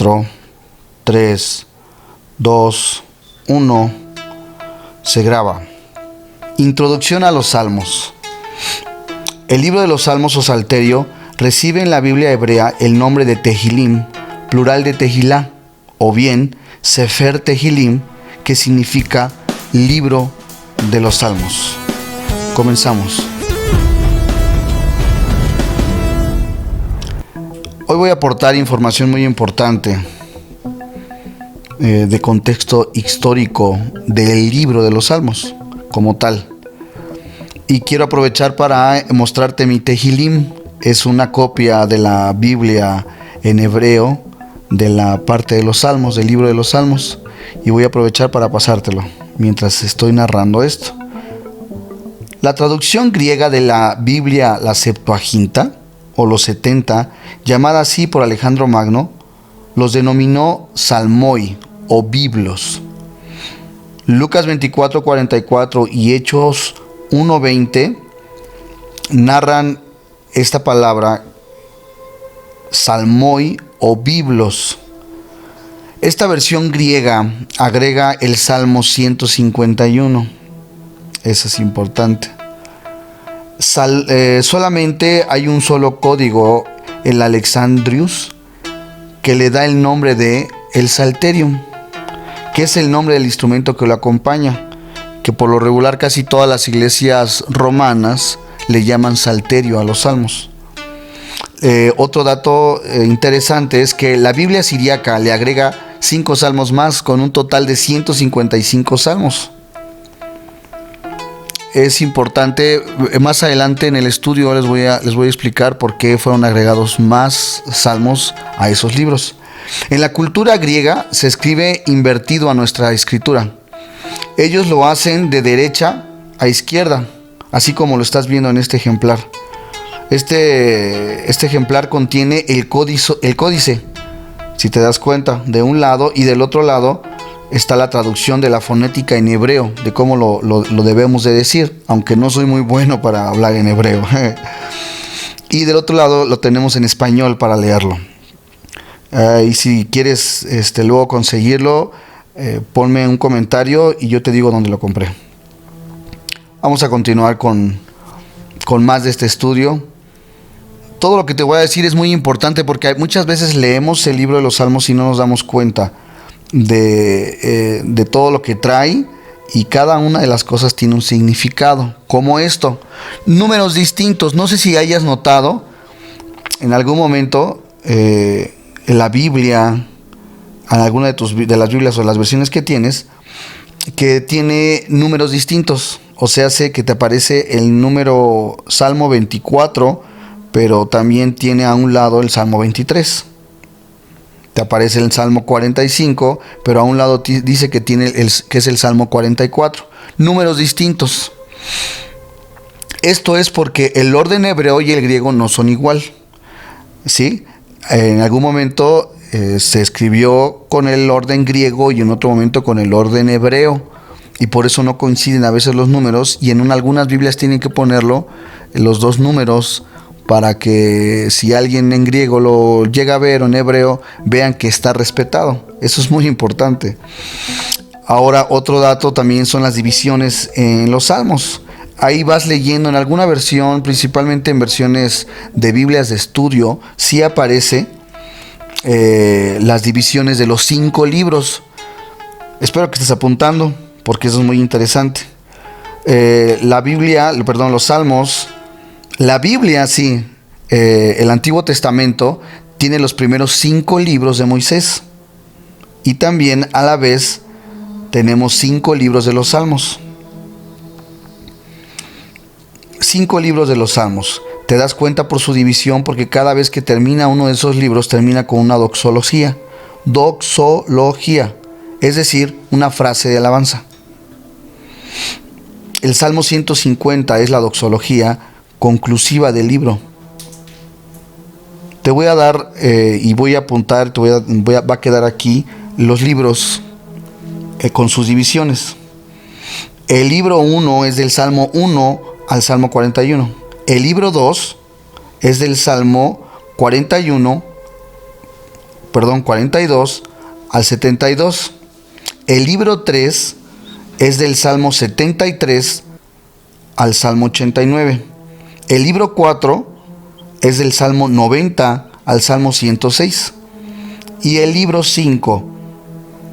4, 3, 2, 1. Se graba. Introducción a los Salmos. El libro de los Salmos o Salterio recibe en la Biblia hebrea el nombre de Tehilim, plural de Tehilá, o bien Sefer Tehilim, que significa libro de los Salmos. Comenzamos. Hoy voy a aportar información muy importante de contexto histórico del libro de los Salmos como tal. Y quiero aprovechar para mostrarte mi Tehilim. Es una copia de la Biblia en hebreo de la parte de los Salmos, del libro de los Salmos. Y voy a aprovechar para pasártelo mientras estoy narrando esto. La traducción griega de la Biblia, la Septuaginta, o los 70, llamada así por Alejandro Magno, los denominó salmoi o biblos. Lucas 24:44 y Hechos 1:20 narran esta palabra salmoi o biblos. Esta versión griega agrega el Salmo 151. Eso es importante. Solamente hay un solo código, el Alexandrius, que le da el nombre de el Psalterium, que es el nombre del instrumento que lo acompaña, que por lo regular casi todas las iglesias romanas le llaman Salterio a los salmos. Otro dato interesante es que la Biblia siríaca le agrega 5 salmos más, con un total de 155 salmos. Es importante, más adelante en el estudio les voy a explicar por qué fueron agregados más salmos a esos libros. En la cultura griega se escribe invertido a nuestra escritura. Ellos lo hacen de derecha a izquierda, así como lo estás viendo en este ejemplar. Este ejemplar contiene el códice, si te das cuenta, de un lado, y del otro lado está la traducción de la fonética en hebreo, de cómo lo debemos de decir, aunque no soy muy bueno para hablar en hebreo. Y del otro lado lo tenemos en español para leerlo. Y si quieres luego conseguirlo, ponme un comentario y yo te digo dónde lo compré. Vamos a continuar con más de este estudio. Todo lo que te voy a decir es muy importante porque muchas veces leemos el libro de los Salmos y no nos damos cuenta de todo lo que trae, y cada una de las cosas tiene un significado, como esto, números distintos. No sé si hayas notado en algún momento en la Biblia, en alguna de las Biblias o las versiones que tienes, que tiene números distintos. O sea, sé que te aparece el número Salmo 24, pero también tiene a un lado el Salmo 23. Te aparece el Salmo 45, pero a un lado dice que es el Salmo 44. Números distintos. Esto es porque el orden hebreo y el griego no son igual, ¿sí? En algún momento se escribió con el orden griego y en otro momento con el orden hebreo, y por eso no coinciden a veces los números, y en algunas Biblias tienen que ponerlo los dos números, para que si alguien en griego lo llega a ver o en hebreo, vean que está respetado. Eso es muy importante. Ahora, otro dato también son las divisiones en los salmos. Ahí vas leyendo en alguna versión, principalmente en versiones de Biblias de estudio, sí aparece las divisiones de los 5 libros. Espero que estés apuntando, porque eso es muy interesante. Los salmos. La Biblia, sí, el Antiguo Testamento tiene los primeros 5 libros de Moisés, y también a la vez tenemos 5 libros de los Salmos. 5 libros de los Salmos. Te das cuenta por su división, porque cada vez que termina uno de esos libros termina con una doxología. Doxología, es decir, una frase de alabanza. El Salmo 150 es la doxología conclusiva del libro. Te voy a dar y voy a apuntar, va a quedar aquí los libros con sus divisiones. El libro 1 es del Salmo 1 al Salmo 41. El libro 2 es del Salmo 41 42 al 72. El libro 3 es del Salmo 73 al Salmo 89. El libro 4 es del Salmo 90 al Salmo 106. Y el libro 5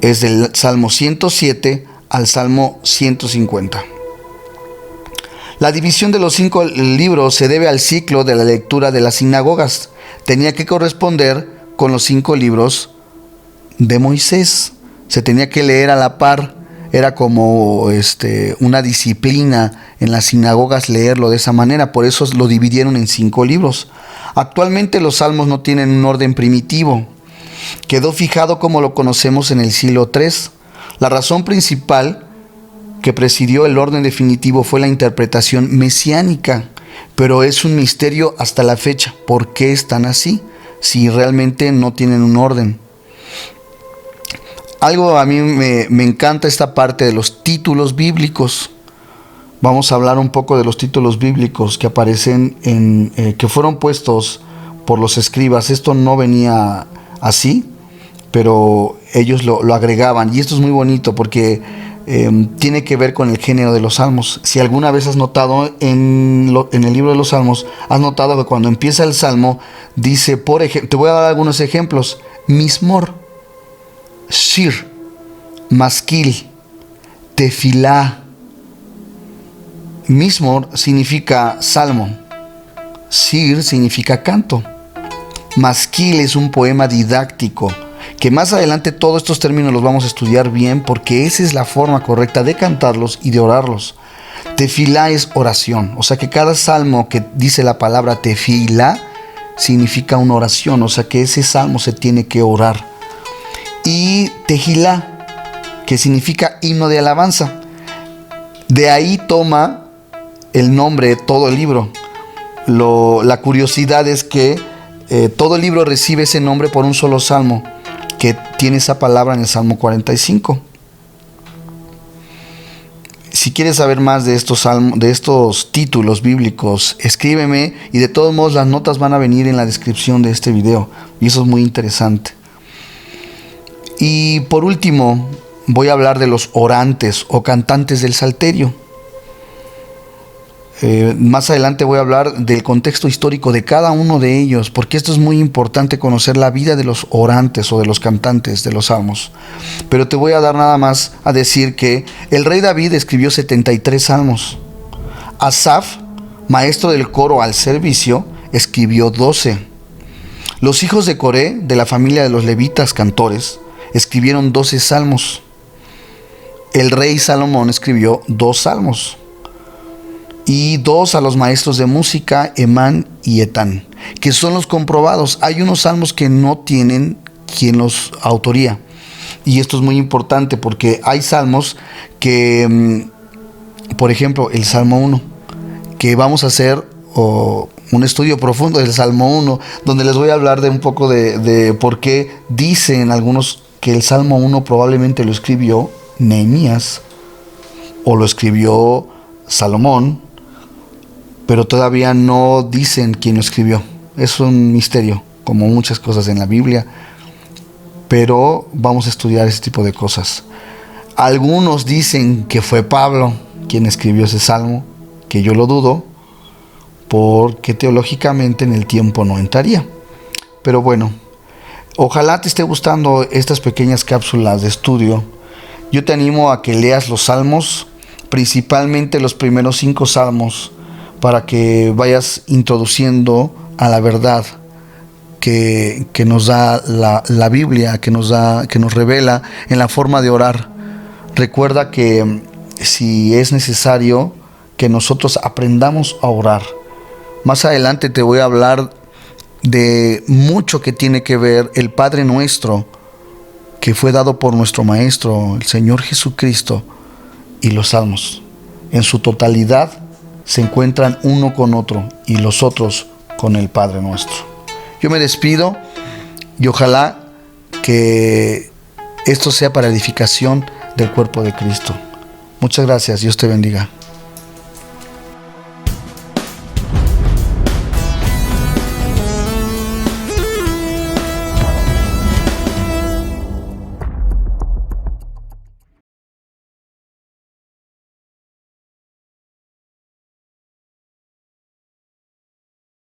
es del Salmo 107 al Salmo 150. La división de los 5 libros se debe al ciclo de la lectura de las sinagogas. Tenía que corresponder con los 5 libros de Moisés. Se tenía que leer a la par. Era como una disciplina en las sinagogas leerlo de esa manera. Por eso lo dividieron en 5 libros. Actualmente los salmos no tienen un orden primitivo. Quedó fijado como lo conocemos en el siglo III. La razón principal que presidió el orden definitivo fue la interpretación mesiánica, pero es un misterio hasta la fecha. ¿Por qué están así? Si realmente no tienen un orden. Algo a mí me encanta esta parte de los títulos bíblicos. Vamos a hablar un poco de los títulos bíblicos que aparecen que fueron puestos por los escribas. Esto no venía así, pero ellos lo agregaban. Y esto es muy bonito porque tiene que ver con el género de los salmos. Si alguna vez has notado en el libro de los salmos, has notado que cuando empieza el salmo, dice, por ejemplo, te voy a dar algunos ejemplos: Mismor, Shir, Maskil, Tefilá. Mismor significa salmo, Shir significa canto, Maskil es un poema didáctico, que más adelante todos estos términos los vamos a estudiar bien, porque esa es la forma correcta de cantarlos y de orarlos. Tefilá es oración, o sea que cada salmo que dice la palabra tefilá significa una oración, o sea que ese salmo se tiene que orar. Y Tejilá, que significa himno de alabanza. De ahí toma el nombre de todo el libro. La curiosidad es que todo el libro recibe ese nombre por un solo salmo, que tiene esa palabra en el Salmo 45. Si quieres saber más de estos títulos bíblicos, escríbeme, y de todos modos las notas van a venir en la descripción de este video, y eso es muy interesante. Y por último, voy a hablar de los orantes o cantantes del Salterio. Más adelante voy a hablar del contexto histórico de cada uno de ellos, porque esto es muy importante, conocer la vida de los orantes o de los cantantes de los salmos. Pero te voy a dar nada más a decir que el rey David escribió 73 salmos. Asaf, maestro del coro al servicio, escribió 12. Los hijos de Coré, de la familia de los levitas cantores, escribieron 12 salmos. El rey Salomón escribió 2 salmos. Y 2 a los maestros de música, Emán y Etán, que son los comprobados. Hay unos salmos que no tienen quien los autoría. Y esto es muy importante porque hay salmos que, por ejemplo, el Salmo 1, que vamos a hacer un estudio profundo del Salmo 1, donde les voy a hablar de un poco de por qué dicen algunos que el Salmo 1 probablemente lo escribió Nehemías o lo escribió Salomón, pero todavía no dicen quién lo escribió. Es un misterio, como muchas cosas en la Biblia, pero vamos a estudiar ese tipo de cosas. Algunos dicen que fue Pablo quien escribió ese salmo, que yo lo dudo, porque teológicamente en el tiempo no entraría. Pero bueno, ojalá te esté gustando estas pequeñas cápsulas de estudio. Yo te animo a que leas los salmos, principalmente los primeros 5 salmos, para que vayas introduciendo a la verdad que nos da la Biblia, que nos revela en la forma de orar. Recuerda que si es necesario que nosotros aprendamos a orar. Más adelante te voy a hablar de mucho que tiene que ver el Padre Nuestro, que fue dado por nuestro Maestro, el Señor Jesucristo, y los salmos. En su totalidad se encuentran uno con otro y los otros con el Padre Nuestro. Yo me despido y ojalá que esto sea para edificación del cuerpo de Cristo. Muchas gracias, Dios te bendiga.